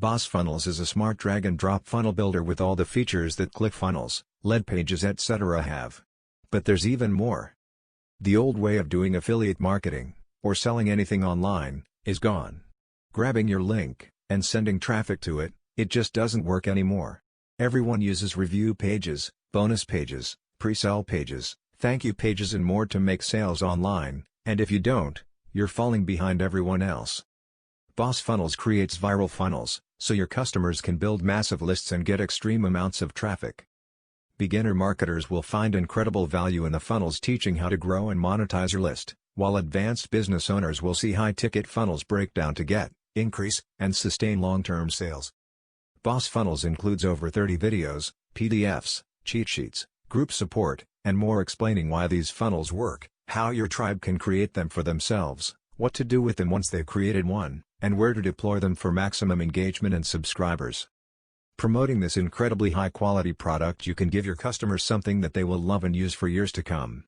BossFunnels is a smart drag-and-drop funnel builder with all the features that ClickFunnels, lead pages etc. have. But there's even more. The old way of doing affiliate marketing, or selling anything online, is gone. Grabbing your link, and sending traffic to it, it just doesn't work anymore. Everyone uses review pages, bonus pages, pre-sale pages, thank you pages and more to make sales online, and if you don't, you're falling behind everyone else. BossFunnels creates viral funnels, so your customers can build massive lists and get extreme amounts of traffic. Beginner marketers will find incredible value in the funnels teaching how to grow and monetize your list, while advanced business owners will see high-ticket funnels break down to get, increase, and sustain long-term sales. BossFunnels includes over 30 videos, PDFs, cheat sheets, group support, and more explaining why these funnels work, how your tribe can create them for themselves, what to do with them once they've created one, and where to deploy them for maximum engagement and subscribers. Promoting this incredibly high-quality product, you can give your customers something that they will love and use for years to come.